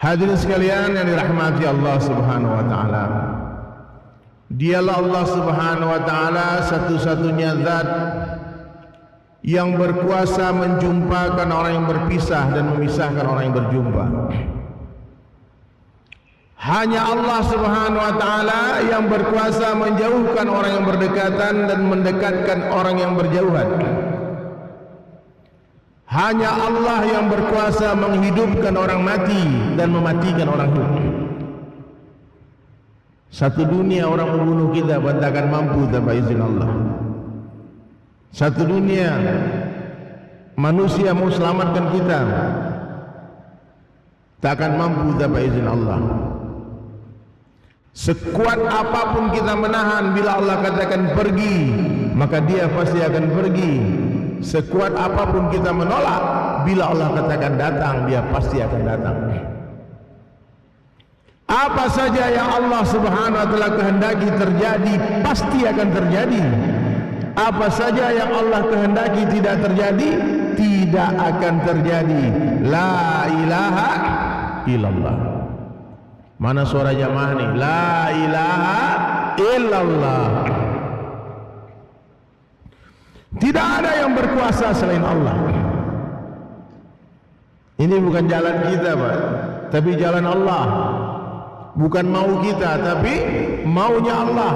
Hadirin sekalian yang dirahmati Allah Subhanahu wa taala. Dialah Allah Subhanahu wa taala satu-satunya zat yang berkuasa menjumpakan orang yang berpisah dan memisahkan orang yang berjumpa. Hanya Allah Subhanahu wa taala yang berkuasa menjauhkan orang yang berdekatan dan mendekatkan orang yang berjauhan. Hanya Allah yang berkuasa menghidupkan orang mati dan mematikan orang hidup. Satu dunia orang membunuh kita tak akan mampu tanpa izin Allah. Satu dunia manusia mau selamatkan kita tak akan mampu tanpa izin Allah. Sekuat apapun kita menahan, bila Allah katakan pergi, maka dia pasti akan pergi. Sekuat apapun kita menolak, bila Allah katakan datang, dia pasti akan datang. Apa saja yang Allah Subhanahu wa taala kehendaki terjadi, pasti akan terjadi. Apa saja yang Allah kehendaki tidak terjadi, tidak akan terjadi. La ilaha illallah. Mana suara jamaah nih? La ilaha illallah. Tidak ada yang berkuasa selain Allah. Ini bukan jalan kita, Pak, tapi jalan Allah. Bukan mau kita, tapi maunya Allah.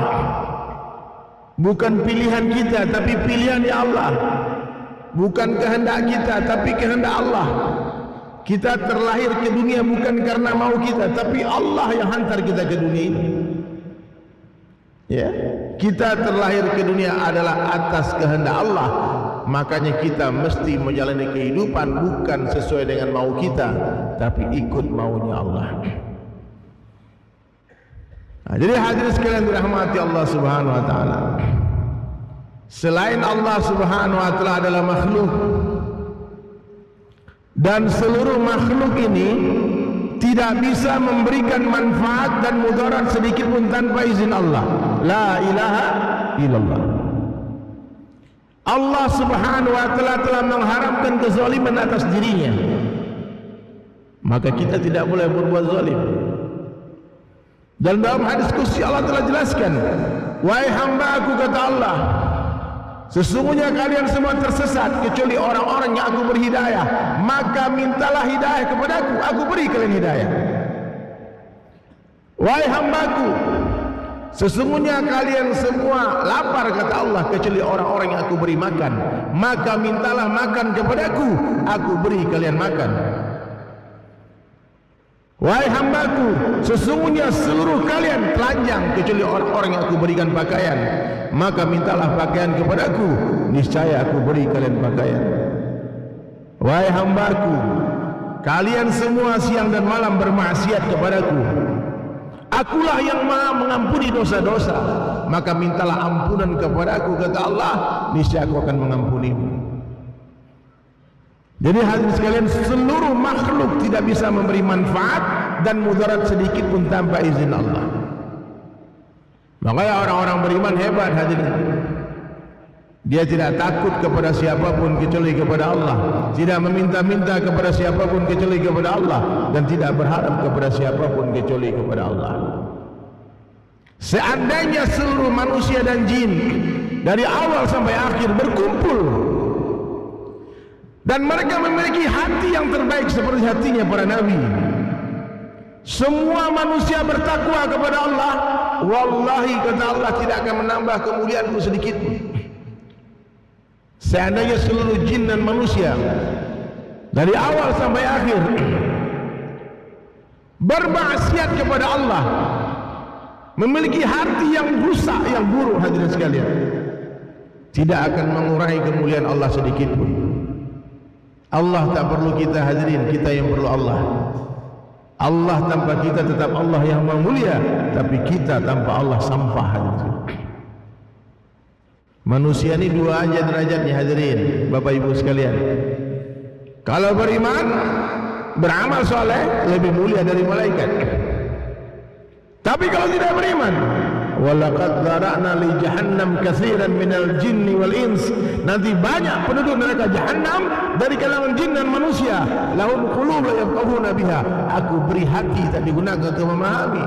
Bukan pilihan kita, tapi pilihannya Allah. Bukan kehendak kita, tapi kehendak Allah. Kita terlahir ke dunia bukan karena mau kita, tapi Allah yang hantar kita ke dunia ini. Ya, kita terlahir ke dunia adalah atas kehendak Allah. Makanya kita mesti menjalani kehidupan bukan sesuai dengan mau kita, tapi ikut maunya Allah. Nah, jadi hadirin sekalian dirahmati Allah Subhanahu wa taala. Selain Allah Subhanahu wa taala adalah makhluk, dan seluruh makhluk ini tidak bisa memberikan manfaat dan mudarat sedikit pun tanpa izin Allah. La ilaha illallah. Allah Subhanahu wa taala telah mengharamkan kezaliman atas dirinya, maka kita tidak boleh berbuat zalim. Dan dalam hadis qudsi Allah telah jelaskan, wahai hamba-Ku, kata Allah, sesungguhnya kalian semua tersesat kecuali orang-orang yang Aku beri hidayah, maka mintalah hidayah kepadaku, Aku beri kalian hidayah. Wahai hamba-Ku, sesungguhnya kalian semua lapar, kata Allah, kecuali orang-orang yang Aku beri makan, maka mintalah makan kepadaku, Aku beri kalian makan. Wahai hamba-Ku, sesungguhnya seluruh kalian telanjang kecuali orang-orang yang Aku berikan pakaian, maka mintalah pakaian kepadaku, niscaya Aku beri kalian pakaian. Wahai hamba-Ku, kalian semua siang dan malam bermaksiat kepadaku, Akulah yang maha mengampuni dosa-dosa, maka mintalah ampunan kepadaku, kata Allah, niscaya Aku akan mengampunimu. Jadi hadirin sekalian, seluruh makhluk tidak bisa memberi manfaat dan mudarat sedikit pun tanpa izin Allah. Makanya orang-orang beriman hebat, hadirin. Dia tidak takut kepada siapapun kecuali kepada Allah, tidak meminta-minta kepada siapapun kecuali kepada Allah, dan tidak berharap kepada siapapun kecuali kepada Allah. Seandainya seluruh manusia dan jin dari awal sampai akhir berkumpul dan mereka memiliki hati yang terbaik seperti hatinya para nabi, semua manusia bertakwa kepada Allah, wallahi, kata Allah, tidak akan menambah kemuliaanku sedikit pun. Seandainya seluruh jin dan manusia dari awal sampai akhir bermaksiat kepada Allah, memiliki hati yang rusak, yang buruk, hadirin sekalian, tidak akan mengurangi kemuliaan Allah sedikit pun. Allah tak perlu kita, hadirin, kita yang perlu Allah. Allah tanpa kita tetap Allah yang mulia, tapi kita tanpa Allah sampah, hadirin. Manusia ini dua aja derajatnya, hadirin, Bapak Ibu sekalian. Kalau beriman, beramal soleh, lebih mulia dari malaikat. Tapi kalau tidak beriman, walaqad dzara'na li jahannam katsiran minal jinni wal ins, nanti banyak penduduk neraka jahannam dari kalangan jin dan manusia. Lahum qulub la yafqahuna biha, aku beri hati tak digunakan untuk memahami.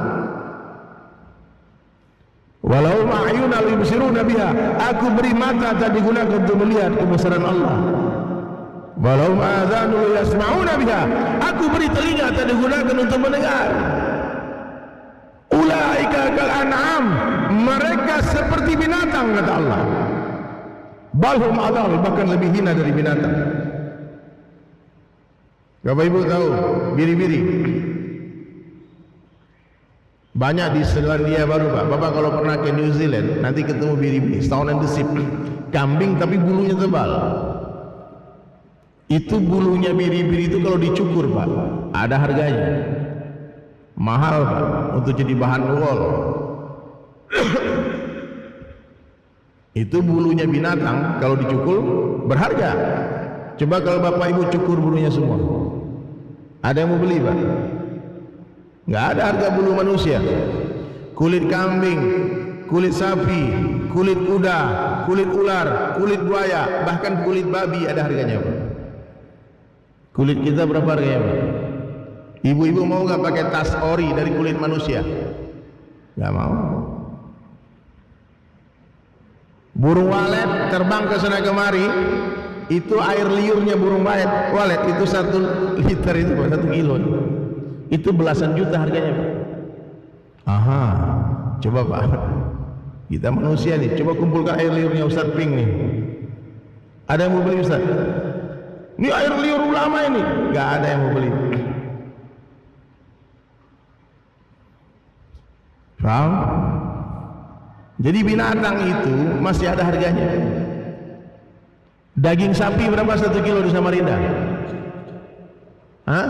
Walahum a'yun la yubsiruna biha, aku beri mata tak digunakan untuk melihat kebesaran Allah. Walahum adhanu la yasma'una biha, aku beri telinga tak digunakan untuk mendengar. Ulaika kal an'am, mereka seperti binatang, kata Allah. Balhum adhal, bahkan lebih hina dari binatang. Bapak Ibu tahu biri-biri banyak di Selandia Baru, Pak. Bapak kalau pernah ke New Zealand nanti ketemu biri-biri, Stone and the Sheep, kambing tapi bulunya tebal. Itu bulunya biri-biri itu kalau dicukur, Pak, ada harganya. Mahal, Pak, untuk jadi bahan wol. Itu bulunya binatang kalau dicukur berharga. Coba kalau Bapak Ibu cukur bulunya semua, ada yang mau beli, Pak? Nggak ada harga bulu manusia. Kulit kambing, kulit sapi, kulit kuda, kulit ular, kulit buaya, bahkan kulit babi ada harganya, Pak. Kulit kita berapa harganya, Pak? Ibu-ibu mau nggak pakai tas ori dari kulit manusia? Nggak mau. Burung walet terbang ke sana kemari, itu air liurnya burung walet itu 1 liter, itu 1 kilo, itu belasan juta harganya, Pak. Aha, coba, Pak, kita manusia nih, coba kumpulkan air liurnya Ustaz Ping nih. Ada yang mau beli, Ustaz? Ini air liur ulama ini, nggak ada yang mau beli. Paham? Jadi binatang itu masih ada harganya. Daging sapi berapa 1 kilo di Samarinda? Hah?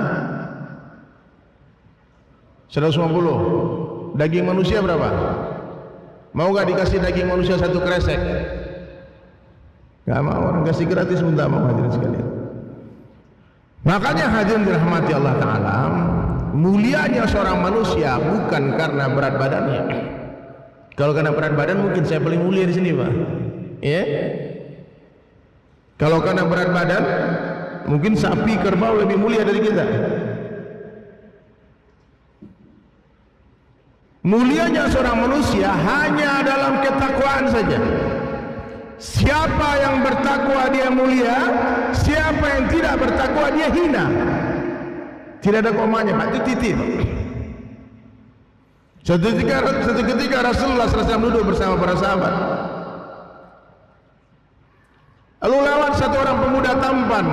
150. Daging manusia berapa? Mau gak dikasih daging manusia 1 kresek? Gak mau, orang kasih gratis pun tak mau, hadirin sekalian. Makanya hadirin dirahmati Allah Ta'ala, mulianya seorang manusia bukan karena berat badannya. Kalau karena berat badan mungkin saya paling mulia di sini, Pak. Ya? Kalau karena berat badan mungkin sapi kerbau lebih mulia dari kita. Mulianya seorang manusia hanya dalam ketakwaan saja. Siapa yang bertakwa dia mulia, siapa yang tidak bertakwa dia hina. Tidak ada komanya, Pak, itu titik. Satu ketika Rasulullah SAW duduk bersama para sahabat. Lalu lewat satu orang pemuda tampan.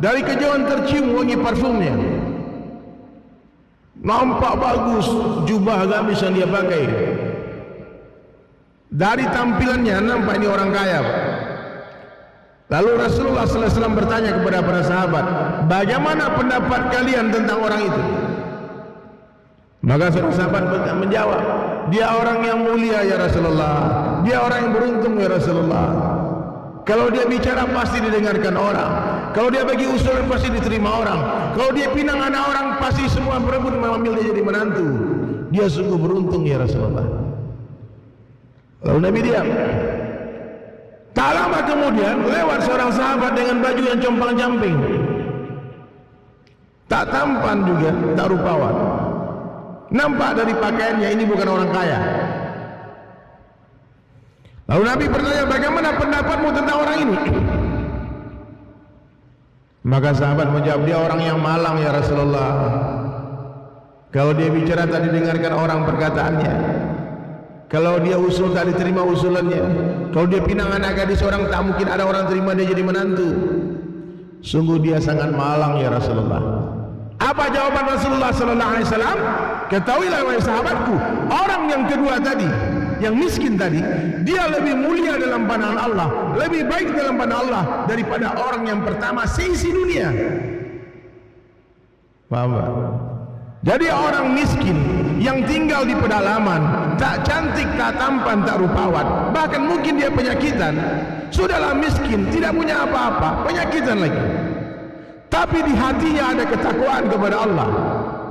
Dari kejauhan tercium wangi parfumnya. Nampak bagus jubah gamis yang dia pakai. Dari tampilannya nampak ini orang kaya, Pak. Lalu Rasulullah SAW bertanya kepada para sahabat, bagaimana pendapat kalian tentang orang itu? Maka seorang sahabat menjawab, dia orang yang mulia ya Rasulullah, dia orang yang beruntung ya Rasulullah. Kalau dia bicara pasti didengarkan orang, kalau dia bagi usulan pasti diterima orang, kalau dia pinang anak orang pasti semua berebut mengambil dia jadi menantu. Dia sungguh beruntung ya Rasulullah. Lalu Nabi diam. Tak lama kemudian lewat seorang sahabat dengan baju yang compang-camping, tak tampan juga, tak rupawan. Nampak dari pakaiannya ini bukan orang kaya. Lalu Nabi bertanya, bagaimana pendapatmu tentang orang ini? Maka sahabat menjawab, dia orang yang malang ya Rasulullah. Kalau dia bicara tak didengarkan orang perkataannya, kalau dia usul tak diterima usulannya, kalau dia pinang anak gadis orang tak mungkin ada orang terima dia jadi menantu. Sungguh dia sangat malang ya Rasulullah. Apa jawaban Rasulullah sallallahu alaihi wasallam? Ketahuilah wahai sahabatku, orang yang kedua tadi, yang miskin tadi, dia lebih mulia dalam pandangan Allah, lebih baik dalam pandangan Allah daripada orang yang pertama seisi dunia. Paham tak? Jadi orang miskin yang tinggal di pedalaman, tak cantik, tak tampan, tak rupawan, bahkan mungkin dia penyakitan, sudahlah miskin, tidak punya apa-apa, penyakitan lagi. Tapi di hatinya ada ketakwaan kepada Allah.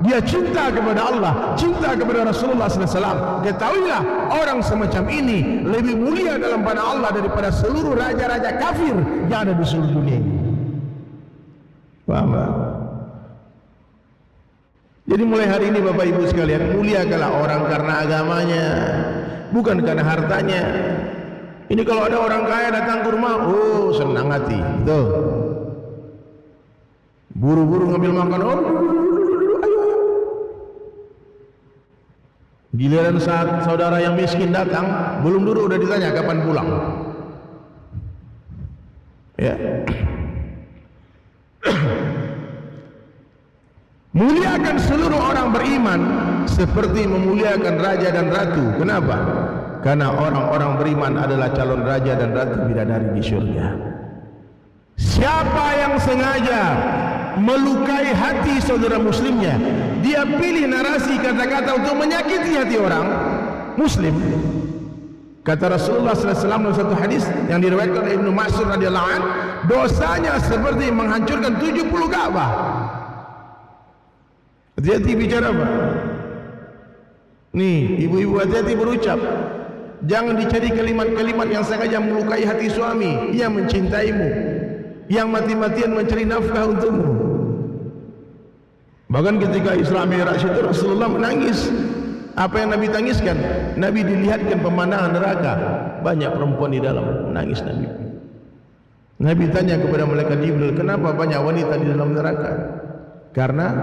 dia cinta kepada Allah, cinta kepada Rasulullah SAW. Ketahuilah orang semacam ini lebih mulia dalam pandangan Allah daripada seluruh raja-raja kafir yang ada di seluruh dunia ini. Paham tak? Jadi mulai hari ini Bapak Ibu sekalian, muliakanlah orang karena agamanya, bukan karena hartanya. Ini kalau ada orang kaya datang ke rumah, oh senang hati, betul. Buru-buru ngambil makan, oh ayo. Giliran saat saudara yang miskin datang, belum duduk udah ditanya kapan pulang. Ya. Muliakan seluruh orang beriman seperti memuliakan raja dan ratu. Kenapa? Karena orang-orang beriman adalah calon raja dan ratu bidadari di surga. Siapa yang sengaja melukai hati saudara muslimnya, dia pilih narasi kata-kata untuk menyakiti hati orang muslim. Kata Rasulullah SAW dalam satu hadis yang diriwayatkan oleh Ibnu Mas'ud radhiyallahu anhu, dosanya seperti menghancurkan 70 Ka'bah. Hati-hati bicara apa? Nih, ibu-ibu hati-hati berucap. Jangan dicari kalimat-kalimat yang sengaja melukai hati suami yang mencintaimu, yang mati-matian mencari nafkah untukmu. Bahkan ketika Isra Mi'raj itu Rasulullah menangis. Apa yang Nabi tangiskan? Nabi dilihatkan pemandangan neraka, banyak perempuan di dalam, menangis Nabi. Nabi tanya kepada malaikat Jibril, kenapa banyak wanita di dalam neraka? Karena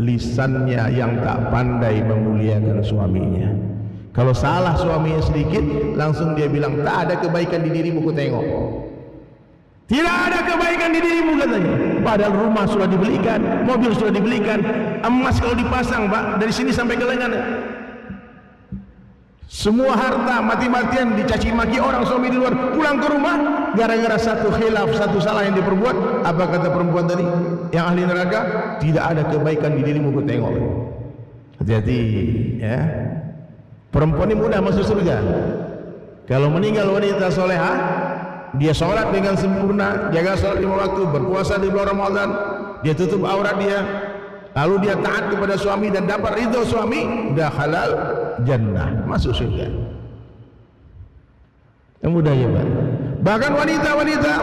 lisannya yang tak pandai memuliakan suaminya. Kalau salah suaminya sedikit, langsung dia bilang, tak ada kebaikan di dirimu, ku tengok. Tidak ada kebaikan di dirimu katanya. Padahal rumah sudah dibelikan, mobil sudah dibelikan, emas kalau dipasang Pak, dari sini sampai ke lengan. Semua harta mati-matian dicaci maki orang suami di luar, pulang ke rumah gara-gara satu khilaf, satu salah yang diperbuat. Apa kata perempuan tadi yang ahli neraka? Tidak ada kebaikan di dirimu, ku tengok. Hati-hati ya. Perempuan ini mudah masuk surga kalau meninggal wanita solehah. Dia sholat dengan sempurna, jaga sholat 5 waktu, berpuasa di bulan Ramadan, dia tutup aurat dia, lalu dia taat kepada suami dan dapat ridho suami, dah halal jannah, masuk surga. Yang mudah ya Pak. Bahkan wanita-wanita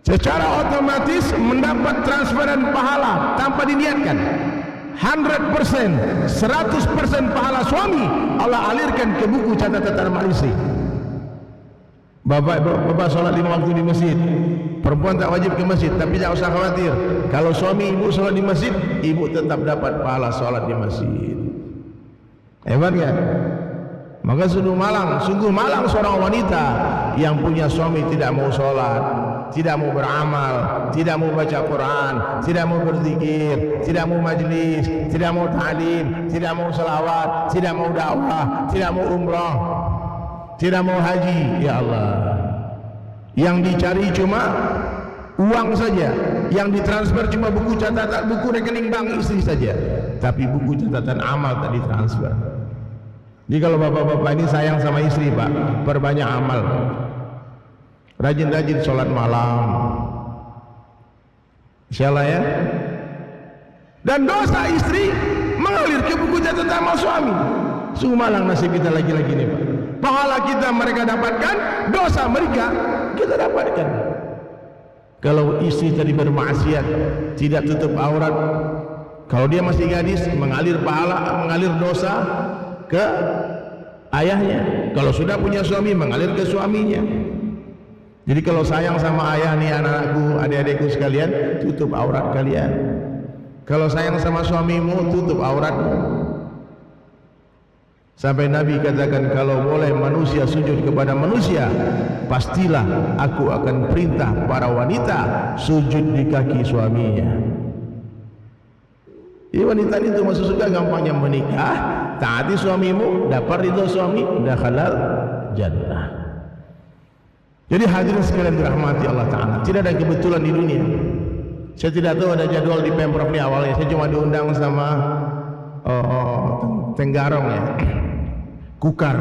secara otomatis mendapat transferan pahala tanpa diniatkan. 100%, 100% pahala suami Allah alirkan ke buku catatan amal istri. Bapak sholat 5 waktu di masjid, perempuan tak wajib ke masjid, tapi jangan usah khawatir. Kalau suami ibu sholat di masjid, ibu tetap dapat pahala sholat di masjid. Hebat kan? Maka sungguh malang seorang wanita yang punya suami tidak mau sholat, tidak mau beramal, tidak mau baca Quran, tidak mau berzikir, tidak mau majlis, tidak mau ta'lim, tidak mau selawat, tidak mau dakwah, tidak mau umrah, tidak mau haji. Ya Allah, yang dicari cuma uang saja, yang ditransfer cuma buku catatan, buku rekening bank istri saja, tapi buku catatan amal tak ditransfer. Jadi kalau bapak-bapak ini sayang sama istri Pak, perbanyak amal, rajin-rajin sholat malam, insyaallah ya. Dan dosa istri mengalir ke buku catatan amal suami. Sungguh malang nasib kita lagi-lagi nih Pak. Pahala kita mereka dapatkan, dosa mereka kita dapatkan. Kalau istri tadi bermaksiat, tidak tutup aurat, kalau dia masih gadis, mengalir pahala, mengalir dosa ke ayahnya. Kalau sudah punya suami, mengalir ke suaminya. Jadi kalau sayang sama ayah nih, anak-anakku, adik-adikku sekalian, tutup aurat kalian. Kalau sayang sama suamimu, tutup auratmu. Sampai Nabi katakan, kalau boleh manusia sujud kepada manusia, pastilah aku akan perintah para wanita sujud di kaki suaminya. Jadi wanita itu masuk surga gampangnya, menikah, taati suamimu, dapat ridho suami, dah halal jannah. Jadi hadirin sekalian dirahmati Allah Ta'ala, tidak ada kebetulan di dunia. Saya tidak tahu ada jadwal di Pemprov ini awalnya, saya cuma diundang sama Tenggarong ya, Kukar.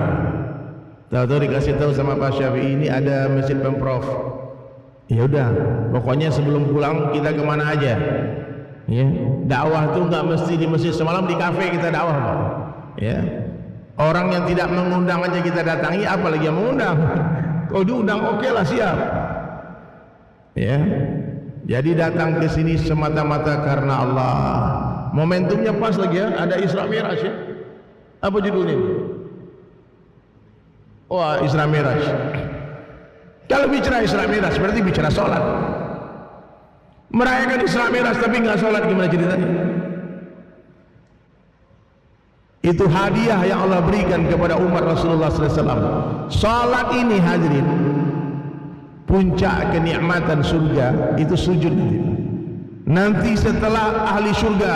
Tahu-tahu dikasih tahu sama Pak Syafi'i, ini ada masjid Pemprov. Ya udah, pokoknya sebelum pulang kita kemana aja. Ya, dakwah itu nggak mesti di masjid. Semalam di kafe kita dakwah, Pak. Ya, orang yang tidak mengundang aja kita datangi, apalagi yang mengundang. Kalau diundang oke lah, siap. Ya, jadi datang ke sini semata-mata karena Allah. Momentumnya pas lagi ya, ada Isra Miraj ya. Apa judulnya? Wah, Isra Miraj. Kalau bicara Isra Miraj berarti bicara sholat. Merayakan Isra Miraj tapi nggak sholat, gimana ceritanya? Itu hadiah yang Allah berikan kepada umat Rasulullah SAW. Sholat ini hadirin, puncak kenikmatan surga itu sujud. Nanti setelah ahli surga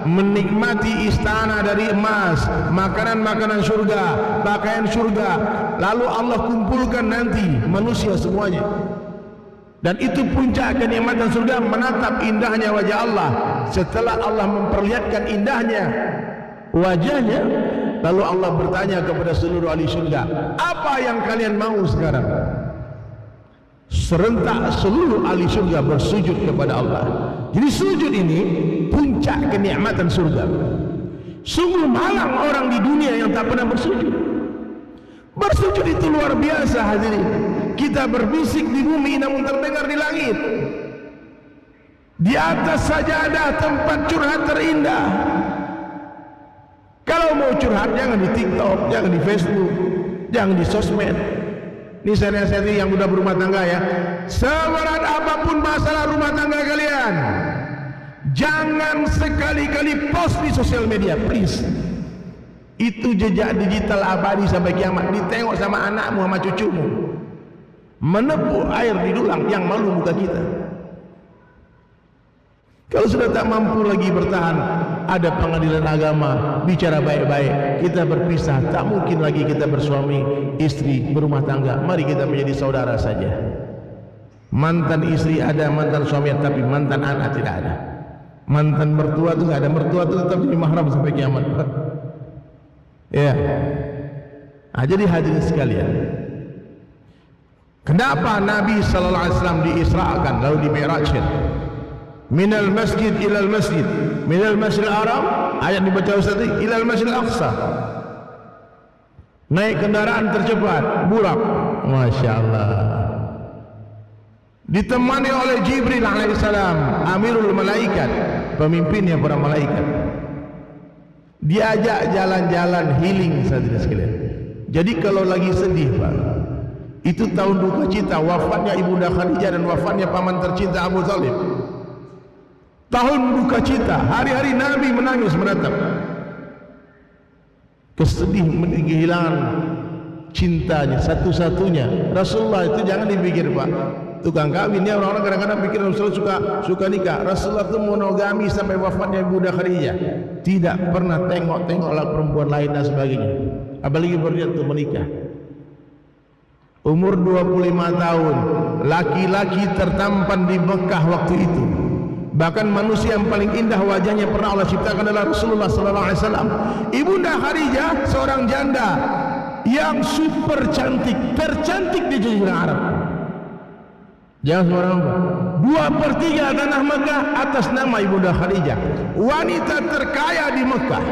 menikmati istana dari emas, makanan-makanan surga, pakaian surga, lalu Allah kumpulkan nanti manusia semuanya, dan itu puncak kenikmatan surga, menatap indahnya wajah Allah. Setelah Allah memperlihatkan indahnya wajahnya, lalu Allah bertanya kepada seluruh ahli surga, apa yang kalian mau sekarang? Serentak seluruh ahli surga bersujud kepada Allah. Jadi sujud ini puncak kenikmatan surga. Sungguh malang orang di dunia yang tak pernah bersujud. Bersujud itu luar biasa hadirin. Kita berbisik di bumi namun terdengar di langit. Di atas sajadah tempat curhat terindah. Kalau mau curhat jangan di TikTok, jangan di Facebook, jangan di sosmed. Ini saya nasihati yang udah berumah tangga ya. Seberat apapun masalah rumah tangga kalian, jangan sekali-kali post di sosial media, please. Itu jejak digital abadi sampai kiamat. Ditengok sama anakmu, sama cucumu. Menepuh air di dulang, yang malu muka kita. Kalau sudah tak mampu lagi bertahan, ada pengadilan agama, bicara baik-baik, kita berpisah, tak mungkin lagi kita bersuami istri berumah tangga. Mari kita menjadi saudara saja. Mantan istri ada, mantan suami, tapi mantan anak tidak ada. Mantan mertua itu nggak ada, mertua itu tetap jadi mahram sampai kiamat. Ya, nah, jadi hadirin sekalian, kenapa Nabi Sallallahu Alaihi Wasallam diisrakan lalu dimi'rajkan? Minal masjid ilal masjid, minal masjidil haram, ayat dibaca Ustaz tadi, ilal masjidil aqsa. Naik kendaraan tercepat, burak, masya Allah. Ditemani oleh Jibril alaihissalam, amirul malaikat, pemimpinnya para malaikat. Diajak jalan-jalan healing saudara sekalian. Jadi kalau lagi sedih Pak, itu tahun duka cita wafatnya Ibunda Khadijah dan wafatnya paman tercinta Abu Thalib. Tahun duka cita, hari-hari Nabi menangis menatap. Kesedih kehilangan cintanya satu-satunya. Rasulullah itu jangan dipikir Pak tukang kawin ya, orang-orang kadang-kadang pikir Rasulullah suka nikah. Rasulullah itu monogami sampai wafatnya Ibunda Khadijah. Tidak pernah tengok-tengoklah perempuan lain dan sebagainya. Apalagi berniat untuk menikah. Umur 25 tahun, laki-laki tertampan di Mekah waktu itu. Bahkan manusia yang paling indah wajahnya pernah Allah ciptakan adalah Rasulullah Sallallahu Alaihi Wasallam. Ibunda Khadijah seorang janda yang super cantik, tercantik di Jazirah Arab. Jangan sembarang Pak. 2/3 tanah Mekah atas nama Ibunda Khadijah, wanita terkaya di Mekah,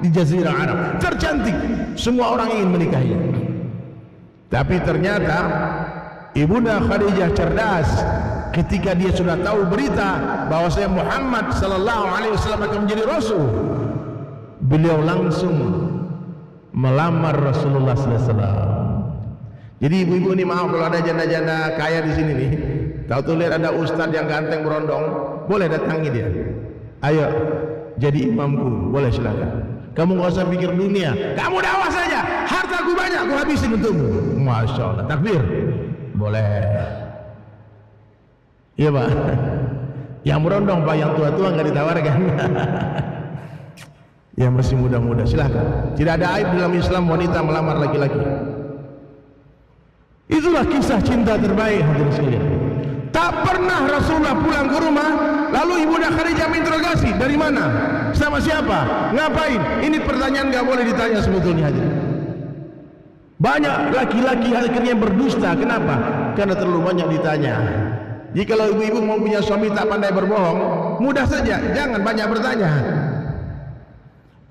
di Jazirah Arab, tercantik, semua orang ingin menikahinya. Tapi ternyata Ibunda Khadijah cerdas. Ketika dia sudah tahu berita bahwasanya Muhammad Sallallahu Alaihi Wasallam akan menjadi Rasul, beliau langsung melamar Rasulullah Sallallahu Alaihi Wasallam. Jadi ibu-ibu ini maaf kalau ada janda-janda kaya di sini nih, tahu tuh lihat ada ustadz yang ganteng berondong, boleh datangi dia. Ayo jadi imamku, boleh silakan. Kamu nggak usah pikir dunia, kamu dakwah saja, hartaku banyak, aku habisin untukmu. Masya Allah, takbir, boleh. Iya Pak, yang berondong Pak, yang tua-tua nggak ditawarkan. Yang masih muda-muda silahkan. Tidak ada aib dalam Islam wanita melamar laki-laki. Itulah kisah cinta terbaik hadirin sekalian. Tak pernah Rasulullah pulang ke rumah lalu Ibunda Khadijah menginterogasi, dari mana, sama siapa, ngapain. Ini pertanyaan nggak boleh ditanya sebetulnya hadirin. Banyak laki-laki akhirnya berdusta. Kenapa? Karena terlalu banyak ditanya. Jika kalau ibu-ibu mau punya suami tak pandai berbohong, Mudah saja, jangan banyak bertanya.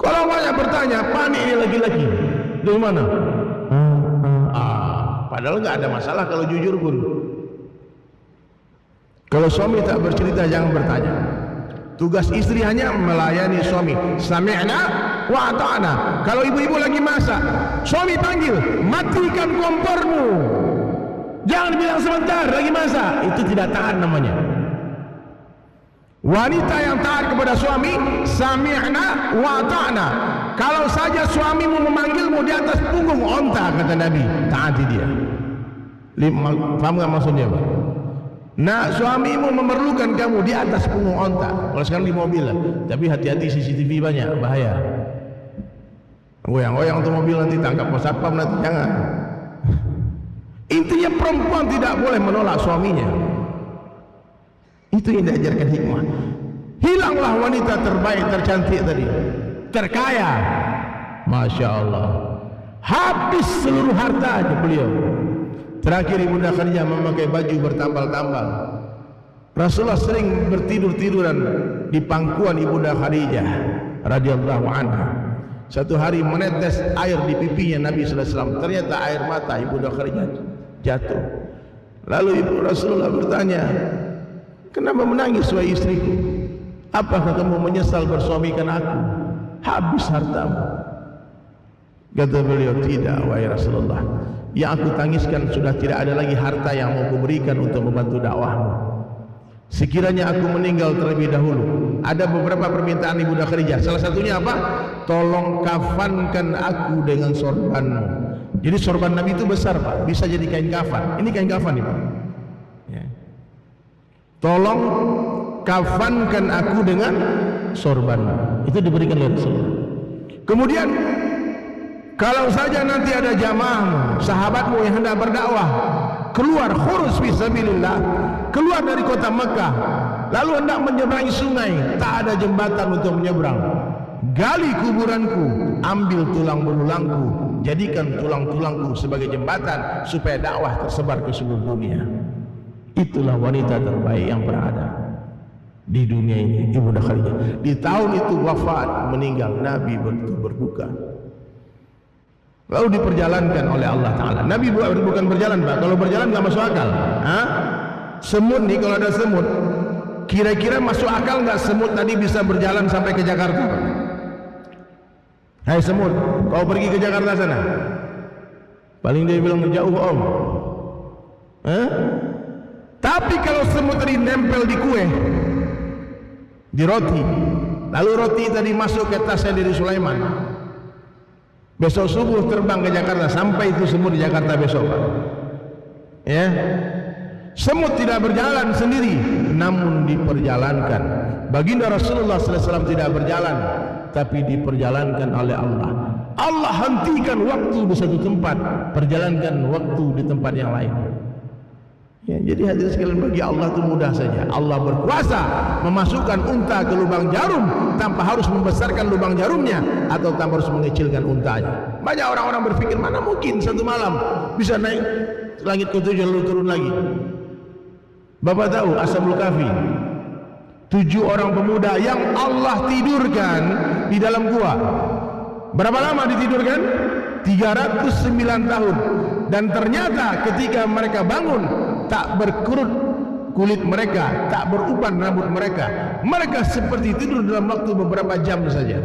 Kalau banyak bertanya, panik ini laki-laki. Dari mana? Padahal nggak ada masalah kalau jujur pun. Kalau suami tak bercerita, jangan bertanya. Tugas istri hanya melayani suami. Sami'na wa ata'na. Kalau ibu-ibu lagi masak, suami panggil, matikan kompormu. Jangan bilang sebentar lagi masak. Itu tidak taat namanya. Wanita yang taat kepada suami, sami'na wa ata'na. Kalau saja suamimu memanggilmu di atas punggung onta, kata Nabi, taati dia. Paham nggak maksudnya, Pak? Nah, suamimu memerlukan kamu di atas punggung onta. Kalau sekarang di mobil lah. Tapi hati-hati, CCTV banyak, bahaya. Goyang-goyang untuk mobil nanti tangkap pos satpam nanti, jangan. Intinya perempuan tidak boleh menolak suaminya. Itu yang diajarkan hikmah. Hilanglah wanita terbaik, tercantik tadi, terkaya, Masya Allah, habis seluruh harta aja beliau. Terakhir Ibunda Khadijah memakai baju bertambal-tambal. Rasulullah sering bertidur-tiduran di pangkuan Ibunda Khadijah radhiyallahu anha. Satu hari menetes air di pipinya Nabi sallallahu alaihi wasallam. Ternyata air mata Ibunda Khadijah jatuh. Lalu Rasulullah bertanya, "Kenapa menangis wahai istriku? Apakah kamu menyesal bersuamikan aku? Habis hartamu." Kata beliau, "Tidak wahai Rasulullah. Yang aku tangiskan sudah tidak ada lagi harta yang mau kuberikan untuk membantu dakwahmu. Sekiranya aku meninggal terlebih dahulu, ada beberapa permintaan Ibunda Khadijah. Salah satunya apa? Tolong kafankan aku dengan sorbanmu." Jadi sorban Nabi itu besar, Pak, bisa jadi kain kafan. Ini kain kafan nih, Pak. Ya. Tolong kafankan aku dengan sorbanmu. Itu diberikan oleh Rasulullah. Kemudian, kalau saja nanti ada jamaahmu, sahabatmu yang hendak berdakwah, keluar khurus fisabilillah, keluar dari kota Mekah, lalu hendak menyeberangi sungai, tak ada jembatan untuk menyeberang, gali kuburanku, ambil tulang belulangku, jadikan tulang-tulangku sebagai jembatan supaya dakwah tersebar ke seluruh dunia. Itulah wanita terbaik yang berada di dunia ini, Ibunda Khadijah. Di tahun itu wafat, meninggal, Nabi berduka. Lalu diperjalankan oleh Allah Ta'ala. Nabi bukan berjalan, Pak. Kalau berjalan nggak masuk akal. Semut nih, kalau ada semut, kira-kira masuk akal nggak semut tadi bisa berjalan sampai ke Jakarta, Pak? Hai semut, kau pergi ke Jakarta sana. Paling dia bilang jauh om. Tapi kalau semut tadi nempel di kue, di roti, lalu roti tadi masuk ke tasnya dari Sulaiman, besok subuh terbang ke Jakarta, sampai itu semut di Jakarta besok, Pak. Ya, semut tidak berjalan sendiri, namun diperjalankan. Baginda Rasulullah SAW tidak berjalan, tapi diperjalankan oleh Allah. Allah hentikan waktu di satu tempat, perjalankan waktu di tempat yang lain. Ya, jadi hadirin sekalian, bagi Allah itu mudah saja. Allah berkuasa memasukkan unta ke lubang jarum tanpa harus membesarkan lubang jarumnya atau tanpa harus mengecilkan untanya. Banyak orang-orang berpikir, mana mungkin satu malam bisa naik langit ke-7 lalu turun lagi. Bapak tahu Ashabul Kahfi, 7 orang pemuda yang Allah tidurkan di dalam gua. Berapa lama ditidurkan? 309 tahun. Dan ternyata ketika mereka bangun, tak berkerut kulit mereka, tak beruban rambut mereka. Mereka seperti tidur dalam waktu beberapa jam saja.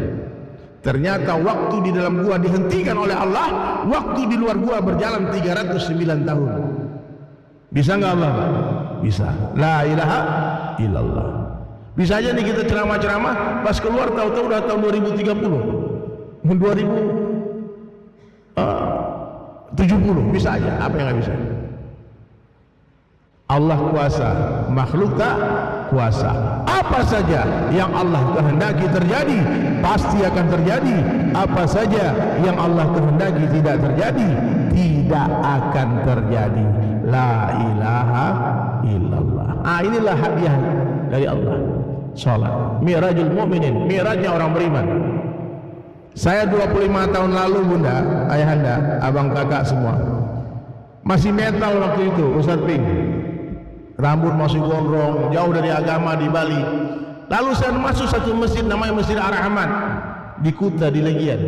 Ternyata waktu di dalam gua dihentikan oleh Allah, waktu di luar gua berjalan 309 tahun. Bisa nggak Allah, Pak? Bisa. La ilaha illallah. Bisa aja nih kita ceramah-ceramah, pas keluar tahu-tahu udah tahun 2030, 2070, bisa aja. Apa yang nggak bisa? Allah kuasa, makhluk tak kuasa. Apa saja yang Allah kehendaki terjadi, pasti akan terjadi. Apa saja yang Allah kehendaki tidak terjadi, tidak akan terjadi. La ilaha illallah. Inilah hadiah dari Allah. Salat, mi'rajul mu'minin, mi'rajnya orang beriman. Saya 25 tahun lalu, Bunda, ayahanda, abang kakak semua, masih metal waktu itu, Ustaz Ping. Rambut masih gondrong, jauh dari agama di Bali. Lalu saya masuk satu masjid namanya Masjid Ar-Rahman di Kuta, di Legian.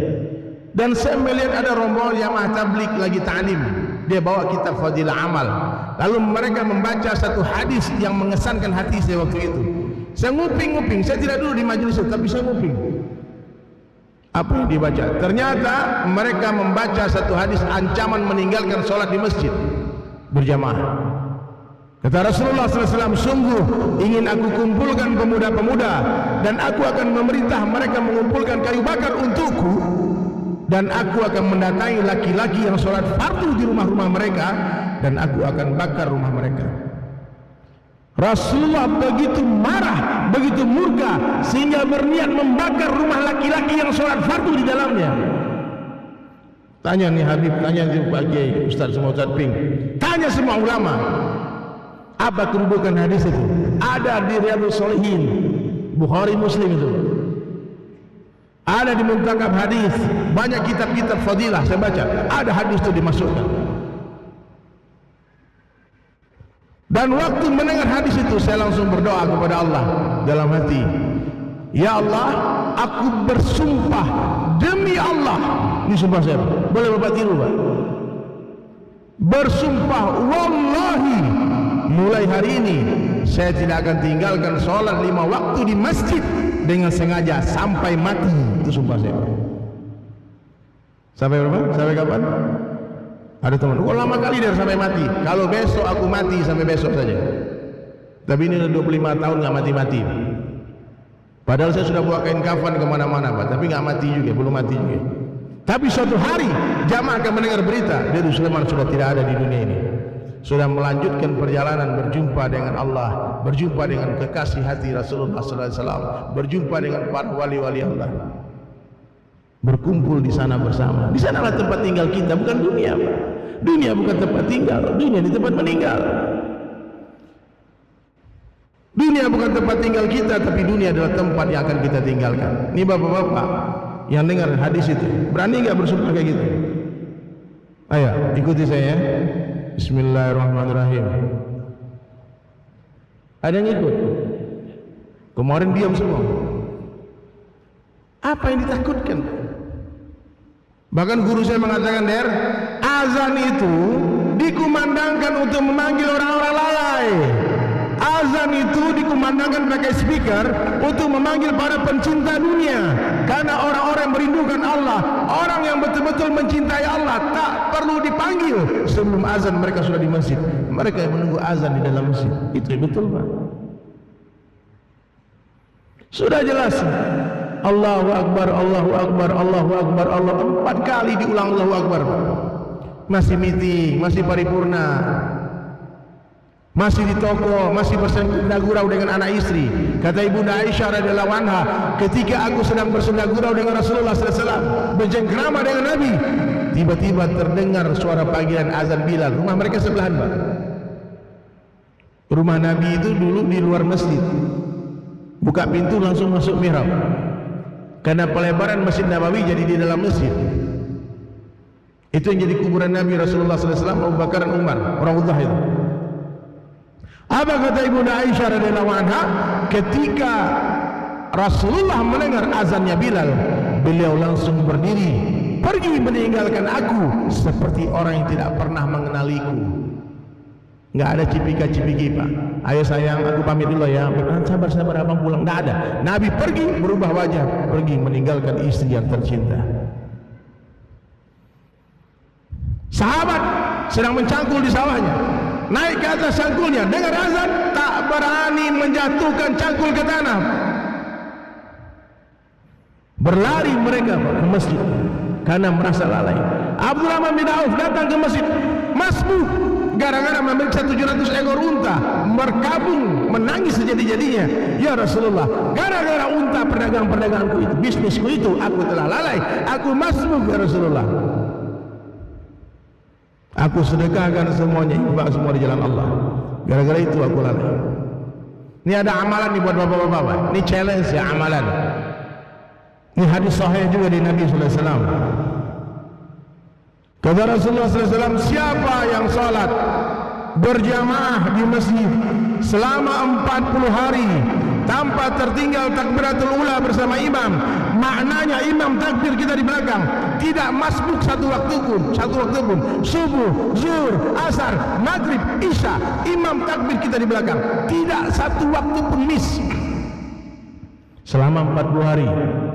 Dan saya melihat ada rombongan jamaah tabligh lagi ta'lim. Dia bawa kitab Fadilah Amal. Lalu mereka membaca satu hadis yang mengesankan hati saya waktu itu. Saya nguping-nguping, saya tidak dulu di majelis itu, tapi saya nguping. Apa yang dibaca? Ternyata mereka membaca satu hadis ancaman meninggalkan sholat di masjid berjamaah. Kata Rasulullah SAW, sungguh ingin aku kumpulkan pemuda-pemuda dan aku akan memerintah mereka mengumpulkan kayu bakar untukku, dan aku akan mendatangi laki-laki yang sholat fardu di rumah-rumah mereka, dan aku akan bakar rumah mereka. Rasulullah begitu marah, begitu murka, sehingga berniat membakar rumah laki-laki yang sholat fardu di dalamnya. Tanya nih Habib, tanya nih Pak Kiai, Ustaz semua, Ustaz Ping, tanya semua ulama, apa kedudukan hadis itu? Ada di Riyadhus Shalihin, Bukhari, Muslim itu. Ada di Muntakab Hadis, banyak kitab-kitab fadilah saya baca, ada hadis itu dimasukkan. Dan waktu mendengar hadis itu saya langsung berdoa kepada Allah dalam hati, ya Allah, aku bersumpah demi Allah, ini sumpah saya, boleh Bapak tiru Pak? Bersumpah wallahi, mulai hari ini saya tidak akan tinggalkan sholat 5 waktu di masjid dengan sengaja sampai mati. Itu sumpah saya. Sampai berapa? Sampai kapan? Ada teman, lama kali dari sampai mati. Kalau besok aku mati, sampai besok saja. Tapi ini udah 25 tahun nggak mati-mati. Padahal saya sudah bawa kain kafan kemana-mana Pak, tapi nggak mati juga, belum mati juga. Tapi suatu hari jamaah akan mendengar berita, Deru Sulaiman sudah tidak ada di dunia ini, sudah melanjutkan perjalanan berjumpa dengan Allah, berjumpa dengan kekasih hati Rasulullah SAW, berjumpa dengan para wali-wali Allah, berkumpul di sana bersama. Di sanalah tempat tinggal kita, bukan dunia Pak. Dunia bukan tempat tinggal, dunia di tempat meninggal. Dunia bukan tempat tinggal kita, tapi dunia adalah tempat yang akan kita tinggalkan. Ini bapak-bapak yang dengar hadis itu, berani nggak bersumpah kayak gitu? Ayo ikuti saya ya. Bismillahirrahmanirrahim. Ada yang ikut? Kemarin diam semua. Apa yang ditakutkan? Bahkan guru saya mengatakan, Der, azan itu dikumandangkan untuk memanggil orang-orang lalai. Azan itu dikumandangkan pakai speaker untuk memanggil para pencinta dunia. Karena orang-orang yang merindukan Allah, orang yang betul-betul mencintai Allah, tak perlu dipanggil. Sebelum azan mereka sudah di masjid. Mereka yang menunggu azan di dalam masjid. Itu betul Pak. Sudah jelas. Allahu Akbar, Allahu Akbar, Allahu Akbar, Allah 4 kali diulang Allahu Akbar. Masih meeting, masih paripurna, masih di toko, masih bersenda gurau dengan anak istri. Kata Ibunda Aisyah radhiyallahu anha, ketika aku sedang bersenda gurau dengan Rasulullah SAW, bercengkrama dengan Nabi, tiba-tiba terdengar suara panggilan azan Bilal. Rumah mereka sebelahan Pak. Rumah Nabi itu dulu di luar masjid, buka pintu langsung masuk mihrab. Karena pelebaran Masjid Nabawi jadi di dalam masjid. Itu yang jadi kuburan Nabi Rasulullah SAW, Abu Bakar dan Umar, orang udah itu. Apa kata Ibunda Aisyah radhiyallahu anha? Ketika Rasulullah mendengar azannya Bilal, beliau langsung berdiri, pergi meninggalkan aku seperti orang yang tidak pernah mengenaliku. Nggak ada cipika-cipiki Pak. Ayo sayang, aku pamit dulu ya. Sabar-sabar abang pulang. Nggak ada. Nabi pergi berubah wajah, pergi meninggalkan istri yang tercinta. Sahabat sedang mencangkul di sawahnya, naik ke atas cangkulnya, dengar azan, tak berani menjatuhkan cangkul ke tanah. Berlari mereka Pak, ke masjid karena merasa lalai. Abdurrahman bin Auf datang ke masjid, masbuk, gara-gara memeriksa 700 ekor unta, berkabung, menangis sejadi-jadinya. Ya Rasulullah, gara-gara unta perdaganganku itu, bisnisku itu, aku telah lalai, aku masbuk ya Rasulullah. Aku sedekahkan semuanya, infak semua di jalan Allah. Gara-gara itu aku lalai. Ini ada amalan nih buat bapak-bapak. Ini challenge ya, amalan. Ini hadis sahih juga di Nabi SAW. Kata Rasulullah SAW, siapa yang sholat berjamaah di masjid selama 40 hari tanpa tertinggal takbiratul ula bersama imam. Maknanya imam takbir kita di belakang, tidak masbuk satu waktu pun, subuh, zuhur, asar, maghrib, isya, imam takbir kita di belakang, tidak satu waktu pun miss. Selama 40 hari,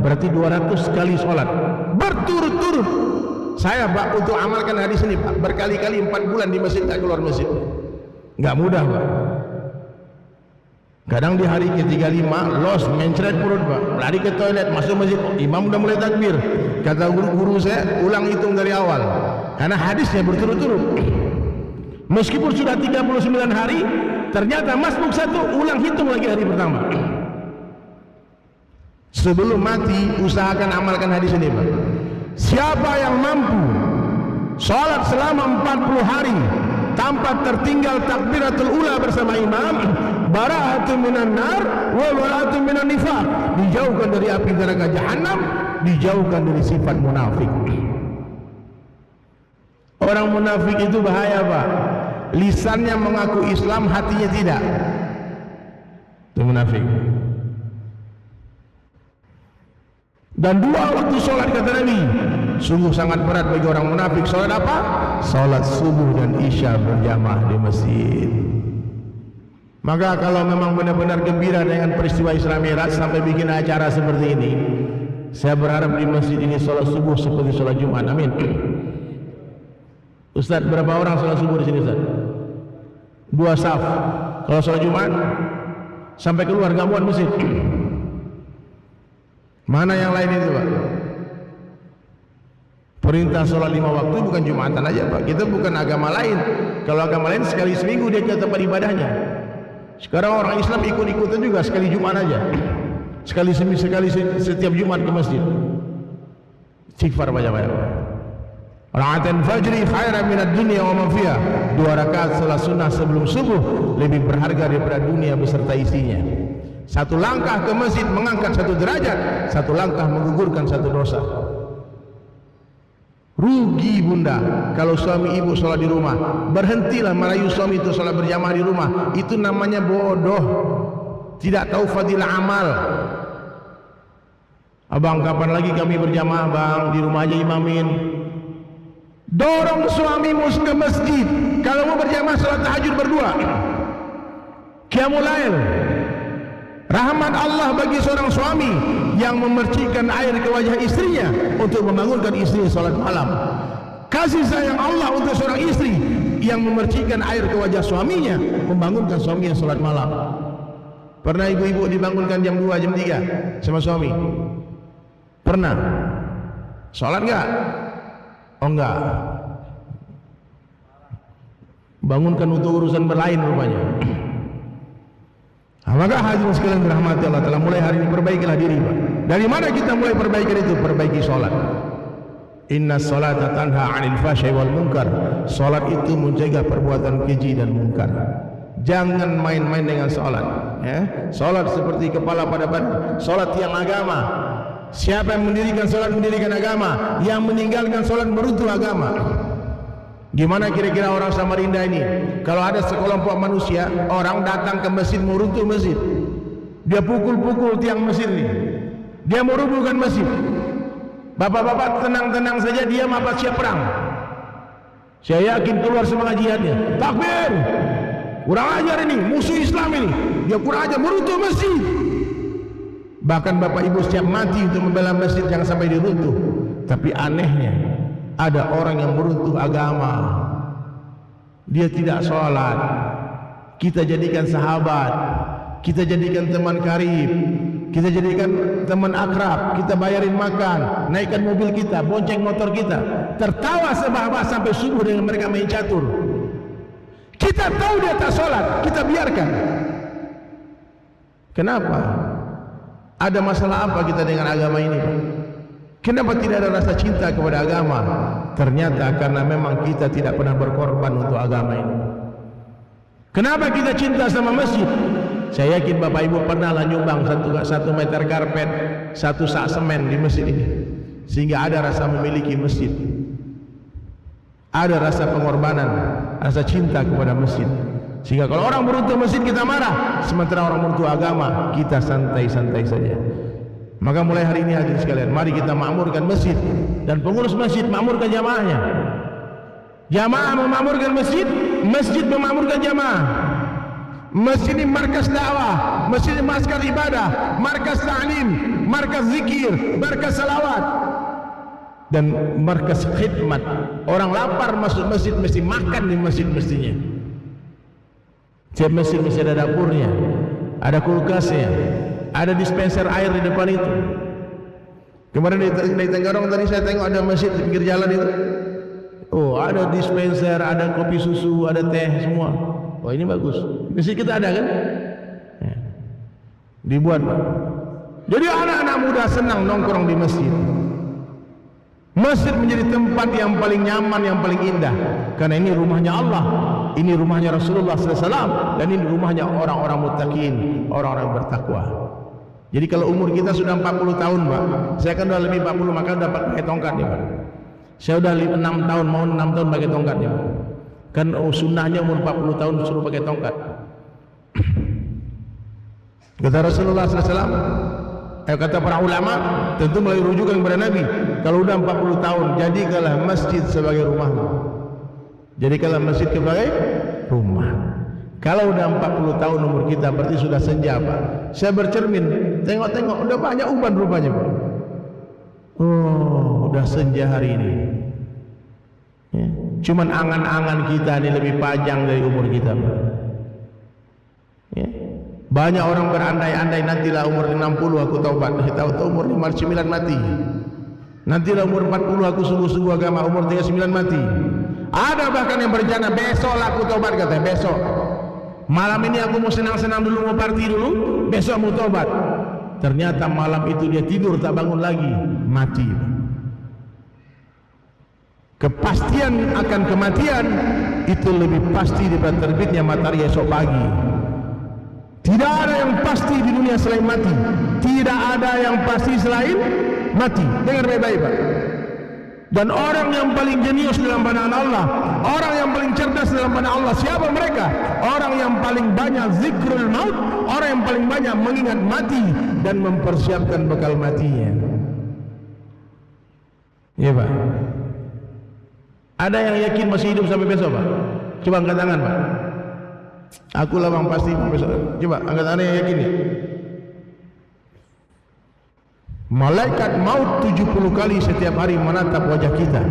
berarti 200 kali sholat berturut-turut. Saya Pak untuk amalkan hadis ini Pak, berkali-kali 4 bulan di masjid, tak keluar masjid. Nggak mudah Pak. Kadang di hari ke-35 los, mencret perut Pak, lari ke toilet, masuk masjid, imam udah mulai takbir. Kata guru saya, ulang hitung dari awal, karena hadisnya berturut-turut. Meskipun sudah 39 hari, ternyata masbuk satu, ulang hitung lagi hari pertama. Sebelum mati, usahakan amalkan hadis ini Pak. Siapa yang mampu sholat selama 40 hari tanpa tertinggal takbiratul ula bersama imam, bara'atun minan nar wa bara'atun minan nifaq, dijauhkan dari api neraka jahanam, dijauhkan dari sifat munafik. Orang munafik itu bahaya Pak, lisannya mengaku Islam, hatinya tidak. Itu munafik. Dan 2 waktu sholat kata Nabi sungguh sangat berat bagi orang munafik. Sholat apa? Sholat subuh dan isya berjamaah di masjid. Maka kalau memang benar-benar gembira dengan peristiwa Isra Mi'raj sampai bikin acara seperti ini, saya berharap di masjid ini sholat subuh seperti sholat Jumat. Amin. Ustaz, berapa orang sholat subuh di sini Ustaz? 2 saf. Kalau sholat Jumat sampai keluar nggak muat masjid. Mana yang lain itu Pak? Perintah sholat 5 waktu bukan Jumatan aja Pak. Kita bukan agama lain. Kalau agama lain sekali seminggu dia ke tempat ibadahnya. Sekarang orang Islam ikut-ikutan juga sekali Jumat aja. Sekali setiap Jumat ke masjid. Istighfar banyak-banyak. Raka'atain fajri khairan minad dunya wa ma fiha. 2 rakaat salat sunnah sebelum subuh lebih berharga daripada dunia beserta isinya. 1 langkah ke masjid mengangkat 1 derajat, 1 langkah menggugurkan 1 dosa. Rugi bunda kalau suami ibu sholat di rumah. Berhentilah merayu suami itu sholat berjamaah di rumah. Itu namanya bodoh, tidak tahu fadilah amal. Abang, kapan lagi kami berjamaah bang? Di rumah aja imamin. Dorong suamimu ke masjid. Kalau mau berjamaah sholat tahajud berdua, qiyamul lail. Rahmat Allah bagi seorang suami yang memercikkan air ke wajah istrinya untuk membangunkan istri sholat malam. Kasih sayang Allah untuk seorang istri yang memercikkan air ke wajah suaminya, membangunkan suaminya sholat malam. Pernah ibu-ibu dibangunkan jam 2, jam 3 sama suami? Pernah? Sholat enggak? Oh enggak. Bangunkan untuk urusan berlain rupanya. Maka hadirin sekalian dirahmati Allah Ta'ala, mulai hari ini perbaikilah diri Pak. Dari mana kita mulai perbaikan itu? Perbaiki sholat. Inna sholata tanha 'anil fahsya'i wal munkar. Sholat itu mencegah perbuatan keji dan munkar. Jangan main-main dengan sholat ya. Sholat seperti kepala pada badan. Sholat tiang agama. Siapa yang mendirikan sholat mendirikan agama, yang meninggalkan sholat meruntuh agama. Gimana kira-kira orang Samarinda ini? Kalau ada sekelompok manusia, orang datang ke masjid mau runtuh masjid, dia pukul-pukul tiang masjid ini, dia mau rubuhkan masjid. Bapak-bapak tenang-tenang saja, diam apa siap perang? Saya yakin keluar semangat jihadnya. Takbir! Kurang ajar ini, musuh Islam ini. Dia kurang ajar, meruntuh masjid. Bahkan bapak ibu siap mati untuk membela masjid jangan sampai diruntuh. Tapi anehnya, ada orang yang meruntuh agama, dia tidak sholat, kita jadikan sahabat, kita jadikan teman karib, kita jadikan teman akrab, kita bayarin makan, naikkan mobil kita, bonceng motor kita, tertawa sebahas sampai subuh dengan mereka main catur. Kita tahu dia tak sholat, kita biarkan. Kenapa? Ada masalah apa kita dengan agama ini Pak? Kenapa tidak ada rasa cinta kepada agama? Ternyata karena memang kita tidak pernah berkorban untuk agama ini. Kenapa kita cinta sama masjid? Saya yakin Bapak Ibu pernah lah nyumbang 1 meter karpet, 1 sak semen di masjid ini, sehingga ada rasa memiliki masjid, ada rasa pengorbanan, rasa cinta kepada masjid. Sehingga kalau orang beruntung masjid kita marah, sementara orang beruntung agama kita santai-santai saja. Maka mulai hari ini hadirin sekalian, mari kita makmurkan masjid, dan pengurus masjid makmurkan jamaahnya. Jamaah memakmurkan masjid, masjid memakmurkan jamaah. Masjid ini markas dakwah, masjid ini markas ibadah, markas ta'lim, markas zikir, markas salawat, dan markas khidmat. Orang lapar masuk masjid mesti makan di masjid mestinya. Setiap masjid mesti ada dapurnya, ada kulkasnya, ada dispenser air di depan itu. Kemarin di Tenggarong tadi saya tengok ada masjid di pinggir jalan itu. Oh, ada dispenser, ada kopi susu, ada teh semua. Wah, ini bagus. Masjid kita ada kan? Ya. Dibuat, Pak. Jadi anak-anak muda senang nongkrong di masjid. Masjid menjadi tempat yang paling nyaman, yang paling indah. Karena ini rumahnya Allah, ini rumahnya Rasulullah SAW, dan ini rumahnya orang-orang muttaqin, orang-orang bertakwa. Jadi kalau umur kita sudah 40 tahun, Pak, saya kan udah lebih 40, maka dapat pakai tongkat ya, Pak. Saya udah 6 tahun, mau 6 tahun pakai tongkat ya, Pak. Kan sunnahnya umur 40 tahun suruh pakai tongkat. Kata Rasulullah SAW, kata para ulama, tentu melalui rujukan kepada Nabi, kalau udah 40 tahun, jadikanlah masjid sebagai rumahmu. Jadikanlah masjid sebagai rumah. Kalau udah 40 tahun umur kita, berarti sudah senja, Pak. Saya bercermin, tengok-tengok, udah banyak uban rupanya, Pak. Oh, udah senja hari ini. Ya. Cuman angan-angan kita ini lebih panjang dari umur kita, Pak. Ya. Banyak orang berandai-andai, nantilah umur 60 aku taubat, tahu-tahu umur 59 mati. Nantilah umur 40 aku sungguh-sungguh agama, umur 39 mati. Ada bahkan yang berencana besok lah aku taubat, katanya besok. Malam ini aku mau senang-senang dulu, mau party dulu, besok mau taubat. Ternyata malam itu dia tidur tak bangun lagi, mati. Kepastian akan kematian itu lebih pasti daripada terbitnya matahari esok pagi. Tidak ada yang pasti di dunia selain mati. Tidak ada yang pasti selain mati. Dengar baik-baik, Pak. Dan orang yang paling jenius dalam pandangan Allah, orang yang paling cerdas dalam pandangan Allah, siapa mereka? Orang yang paling banyak zikrul maut, orang yang paling banyak mengingat mati dan mempersiapkan bekal matinya. Iya, Pak. Ada yang yakin masih hidup sampai besok, Pak? Coba angkat tangan, Pak. Aku lawang pasti besok. Coba angkat tangan yang yakin ya. Malaikat maut 70 kali setiap hari menatap wajah kita.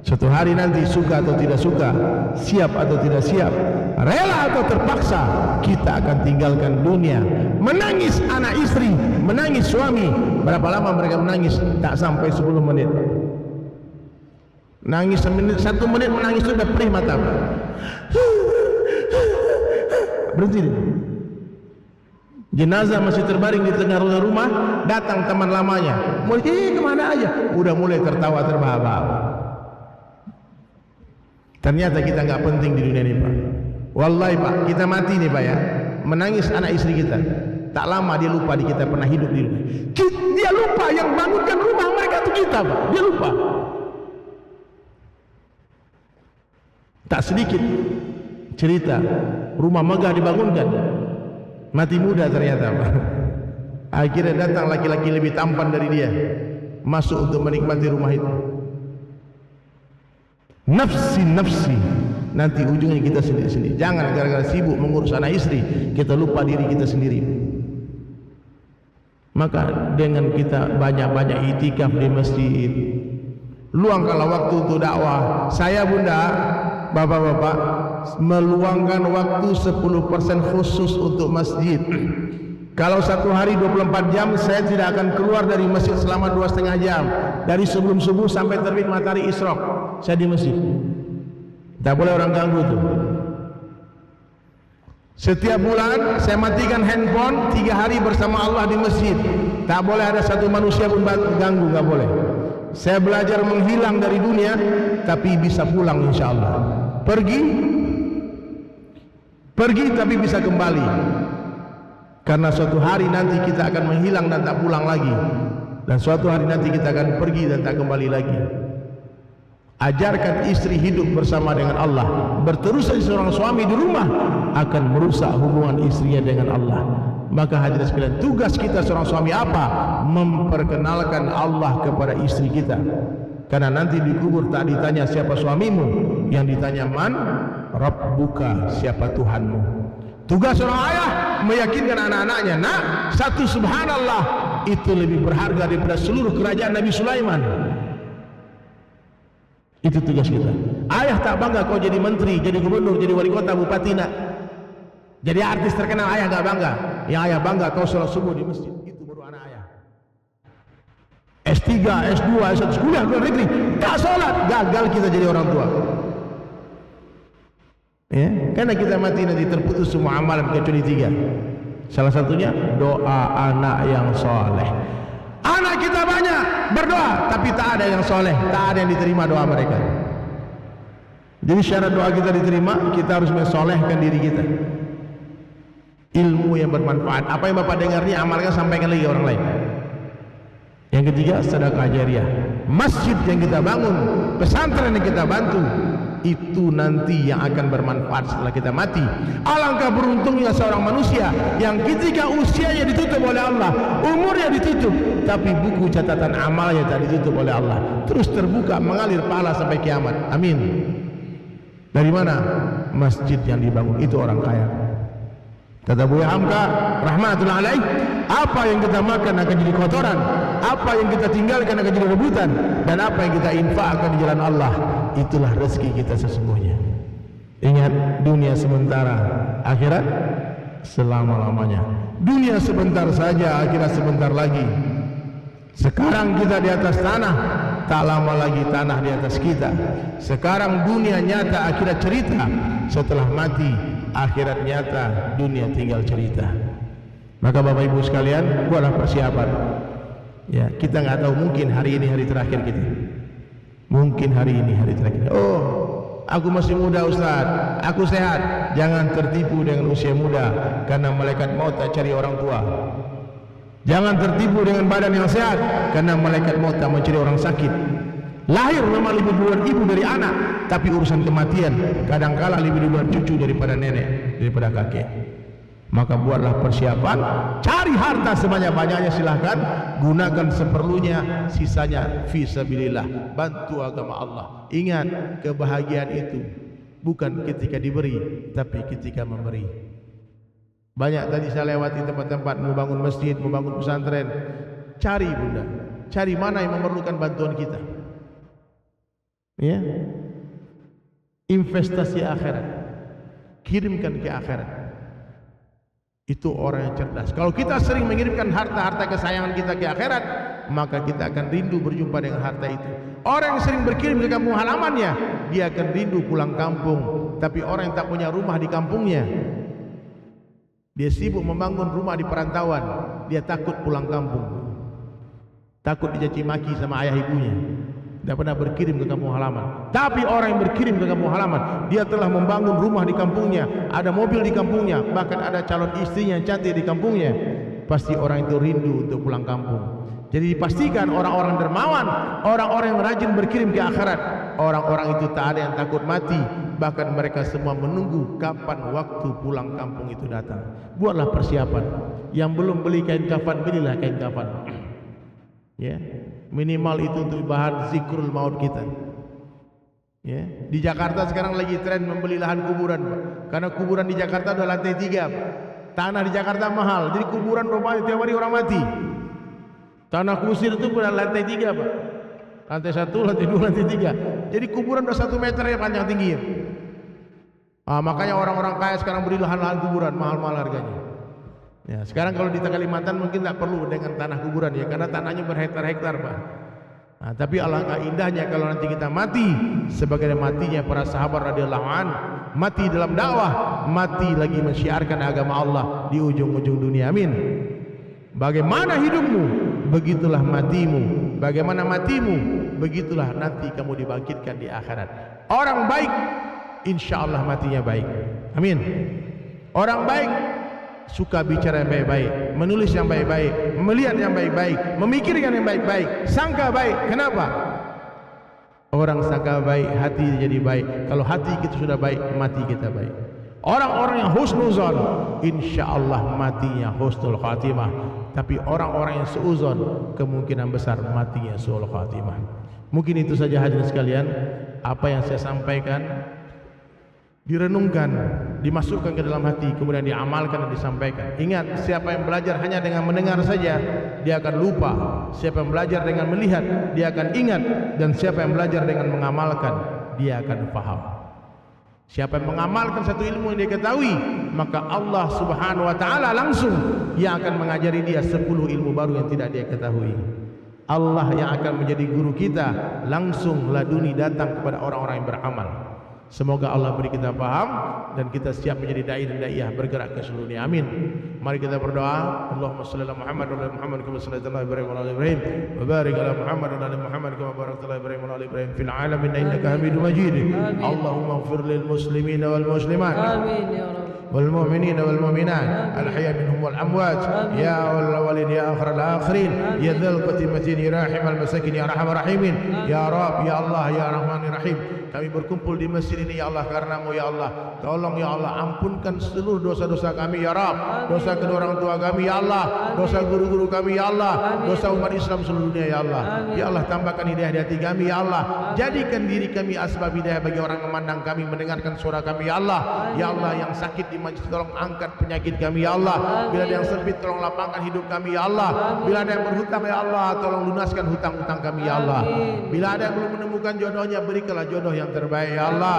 Suatu hari nanti, suka atau tidak suka, siap atau tidak siap, rela atau terpaksa, kita akan tinggalkan dunia. Menangis anak istri, menangis suami. Berapa lama mereka menangis? Tak sampai 10 menit. Nangis 1 menit menangis sudah perih mata. Berhenti. Jenazah masih terbaring di tengah rumah, datang teman lamanya. Mulai kemana aja? Udah mulai tertawa terbahak-bahak. Ternyata kita nggak penting di dunia ini, Pak. Wallahi, Pak, kita mati nih, Pak ya. Menangis anak istri kita. Tak lama dia lupa kita pernah hidup di rumah. Dia lupa yang bangunkan rumah mereka itu kita, Pak. Dia lupa. Tak sedikit cerita rumah megah dibangunkan, mati muda ternyata, Pak. Akhirnya datang laki-laki lebih tampan dari dia, masuk untuk menikmati rumah itu. Nafsi, nafsi. Nanti ujungnya kita sendiri-sendiri. Jangan gara-gara sibuk mengurus anak istri kita lupa diri kita sendiri. Maka dengan kita banyak-banyak itikaf di masjid, luangkanlah waktu untuk dakwah. Saya, Bunda, Bapak-bapak, meluangkan waktu 10% khusus untuk masjid. Kalau satu hari 24 jam, saya tidak akan keluar dari masjid selama 2,5 jam. Dari sebelum subuh sampai terbit matahari isyraq, saya di masjid. Tak boleh orang ganggu tuh. Setiap bulan saya matikan handphone 3 hari bersama Allah di masjid. Tak boleh ada satu manusia pun ganggu, nggak boleh. Saya belajar menghilang dari dunia, tapi bisa pulang insya Allah. Pergi tapi bisa kembali. Karena suatu hari nanti kita akan menghilang dan tak pulang lagi. Dan suatu hari nanti kita akan pergi dan tak kembali lagi. Ajarkan istri hidup bersama dengan Allah. Berterusan seorang suami di rumah akan merusak hubungan istrinya dengan Allah. Maka hadirin sekalian, tugas kita seorang suami apa? Memperkenalkan Allah kepada istri kita. Karena nanti di kubur tak ditanya siapa suamimu, yang ditanya man rabbuka, siapa Tuhanmu. Tugas seorang ayah meyakinkan anak-anaknya, nak, satu subhanallah itu lebih berharga daripada seluruh kerajaan Nabi Sulaiman. Itu tugas kita. Ayah tak bangga kau jadi menteri, jadi gubernur, jadi wali kota, bupati, nak. Jadi artis terkenal, ayah tak bangga. Yang ayah bangga kau sholat subuh di masjid. Itu baru anak ayah. S3, S2, S1, kuliah luar negeri, tak sholat, gagal kita jadi orang tua. Ya, karena kita mati nanti terputus semua amalan kecuali 3. Salah satunya doa anak yang soleh. Anak kita banyak berdoa, tapi tak ada yang soleh, tak ada yang diterima doa mereka. Jadi syarat doa kita diterima, kita harus mensolehkan diri kita. Ilmu yang bermanfaat, apa yang Bapak dengar ini amalkan, sampaikan lagi ke orang lain. Yang ketiga, sedekah jariah. Masjid yang kita bangun, pesantren yang kita bantu, itu nanti yang akan bermanfaat setelah kita mati. Alangkah beruntungnya seorang manusia yang ketika usianya ditutup oleh Allah, umurnya ditutup, tapi buku catatan amalnya tak ditutup oleh Allah, terus terbuka mengalir pahala sampai kiamat. Amin. Dari mana? Masjid yang dibangun, itu orang kaya. Kata Buya Hamka rahmatullah alaih, apa yang kita makan akan jadi kotoran, apa yang kita tinggalkan akan jadi rebutan, dan apa yang kita infakkan di jalan Allah, itulah rezeki kita sesungguhnya. Ingat, dunia sementara, akhirat selama-lamanya. Dunia sebentar saja, akhirat sebentar lagi. Sekarang kita di atas tanah, tak lama lagi tanah di atas kita. Sekarang dunia nyata, akhirat cerita. Setelah mati, akhirat nyata, dunia tinggal cerita. Maka Bapak Ibu sekalian, buatlah persiapan. Ya, kita nggak tahu, mungkin hari ini hari terakhir kita. Mungkin hari ini hari terakhir. Oh, aku masih muda Ustaz, aku sehat. Jangan tertipu dengan usia muda, karena malaikat maut tak cari orang tua. Jangan tertipu dengan badan yang sehat, karena malaikat maut tak mencari orang sakit. Lahir memang lebih duluan ibu dari anak, tapi urusan kematian kadangkala lebih duluan cucu daripada nenek, daripada kakek. Maka buatlah persiapan, cari harta sebanyak-banyaknya, silahkan, gunakan seperlunya, sisanya fisabilillah, bantu agama Allah. Ingat, kebahagiaan itu bukan ketika diberi, tapi ketika memberi. Banyak tadi saya lewati tempat-tempat mau bangun masjid, mau bangun pesantren. Cari bunda, cari mana yang memerlukan bantuan kita. Ya, investasi akhirat, kirimkan ke akhirat. Itu orang yang cerdas. Kalau kita sering mengirimkan harta-harta kesayangan kita ke akhirat, maka kita akan rindu berjumpa dengan harta itu. Orang yang sering berkirim ke kampung halamannya, dia akan rindu pulang kampung. Tapi orang yang tak punya rumah di kampungnya, dia sibuk membangun rumah di perantauan, dia takut pulang kampung, takut dicaci maki sama ayah ibunya, tidak pernah berkirim ke kampung halaman. Tapi orang yang berkirim ke kampung halaman, dia telah membangun rumah di kampungnya, ada mobil di kampungnya, bahkan ada calon istrinya yang cantik di kampungnya. Pasti orang itu rindu untuk pulang kampung. Jadi dipastikan orang-orang dermawan, orang-orang yang rajin berkirim ke akhirat, orang-orang itu tak ada yang takut mati. Bahkan mereka semua menunggu kapan waktu pulang kampung itu datang. Buatlah persiapan. Yang belum beli kain kafan, belilah kain kafan. Ya, minimal itu untuk bahan zikrul maut kita. Ya, di Jakarta sekarang lagi tren membeli lahan kuburan, Pak. Karena kuburan di Jakarta udah lantai 3, Pak. Tanah di Jakarta mahal, jadi kuburan rupanya tiap hari orang mati. Tanah kusir itu udah lantai 3, Pak. Lantai 1, lantai 2, lantai 3. Jadi kuburan udah 1 meter ya panjang tingginya. Makanya orang-orang kaya sekarang beli lahan-lahan kuburan, mahal-mahal harganya. Ya, sekarang kalau di Kalimantan mungkin tak perlu dengan tanah kuburan ya, karena tanahnya berhektar-hektar, Pak. Tapi alangkah indahnya kalau nanti kita mati sebagai matinya para sahabat radhiyallahu an, mati dalam dakwah, mati lagi mensyiarkan agama Allah di ujung-ujung dunia. Amin. Bagaimana hidupmu, begitulah matimu. Bagaimana matimu, begitulah nanti kamu dibangkitkan di akhirat. Orang baik, insya Allah matinya baik. Amin. Orang baik suka bicara yang baik-baik, menulis yang baik-baik, melihat yang baik-baik, memikirkan yang baik-baik, sangka baik. Kenapa? Orang sangka baik, hati jadi baik. Kalau hati kita sudah baik, mati kita baik. Orang-orang yang husnuzon, insyaallah matinya husnul khatimah. Tapi orang-orang yang suuzon, kemungkinan besar matinya suul khatimah. Mungkin itu saja hadirin sekalian, apa yang saya sampaikan direnungkan, dimasukkan ke dalam hati, kemudian diamalkan dan disampaikan. Ingat, siapa yang belajar hanya dengan mendengar saja, dia akan lupa. Siapa yang belajar dengan melihat, dia akan ingat. Dan siapa yang belajar dengan mengamalkan, dia akan faham. Siapa yang mengamalkan satu ilmu yang dia ketahui, maka Allah Subhanahu wa taala langsung yang akan mengajari dia 10 ilmu baru yang tidak dia ketahui. Allah yang akan menjadi guru kita langsung laduni datang kepada orang-orang yang beramal. Semoga Allah beri kita paham dan kita siap menjadi dai dan daiyah bergerak ke seluruh dunia. Amin. Mari kita berdoa. Allahumma shalli ala Muhammad wa ala Muhammad kama shallaita ala Ibrahim wa ala Ibrahim wa barik ala Muhammad wa ala Muhammad kama barakta ala Ibrahim wa ala Ibrahim fil alamin innaka Hamidum Majid. Allahumma ighfir lil muslimin wal muslimat. Amin ya rabb. والمؤمنين والمؤمنات الحياء منهم والأموات يا الأولين يا آخر الآخرين يا ذا القتمتين يا راحم المساكين يا رحم الراحمين يا رب يا الله يا رحمن الرحيم. Kami berkumpul di masjid ini ya Allah karenamu ya Allah. Tolong ya Allah ampunkan seluruh dosa-dosa kami ya Rabb. Dosa kedua orang tua kami ya Allah. Dosa guru-guru kami ya Allah. Dosa umat Islam seluruh dunia ya Allah. Ya Allah tambahkan hidayah di hati kami ya Allah. Jadikan diri kami asbab hidayah bagi orang memandang kami, mendengarkan suara kami ya Allah. Ya Allah yang sakit di majlis tolong angkat penyakit kami ya Allah. Bila ada yang sempit tolong lapangkan hidup kami ya Allah. Bila ada yang berhutang ya Allah tolong lunaskan hutang-hutang kami ya Allah. Bila ada yang belum menemukan jodohnya berikanlah jodoh yang terbaik ya Allah.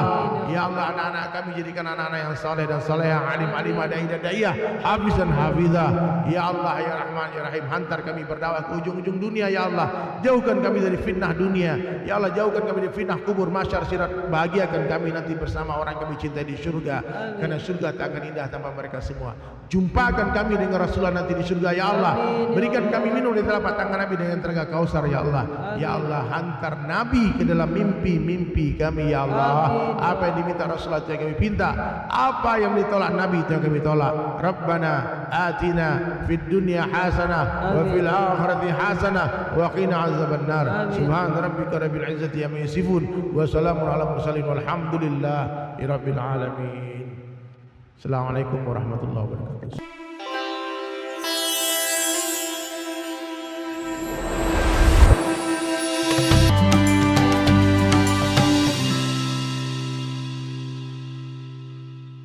Ya Allah anak-anak kami jadikan anak-anak yang saleh dan salehah, alim-alim, dai dan daiyah, hafiz dan hafizah. Ya Allah ya Rahman ya Rahim, hantar kami berdakwah ke ujung-ujung dunia ya Allah. Jauhkan kami dari fitnah dunia. Ya Allah jauhkan kami dari fitnah kubur, mahsyar, sirat. Bahagiakan kami nanti bersama orang kami cintai di surga. Karena surga tak akan indah tanpa mereka semua. Jumpakan kami dengan Rasulullah nanti di surga ya Allah. Berikan kami minum di telapak tangan Nabi dengan telaga Kausar ya Allah. Ya Allah hantar Nabi ke dalam mimpi-mimpi kami ya Allah. Apa yang diminta Rasulullah itu yang kami pinta. Apa yang ditolak Nabi itu yang kami tolak. Rabbana atina fid dunya hasanah wa fil akhirati hasanah wa qina azabannar. Subhana rabbika rabbil izzati amma yasifun wa salamun ala mursalin walhamdulillahi rabbil alamin. Assalamualaikum warahmatullahi wabarakatuh.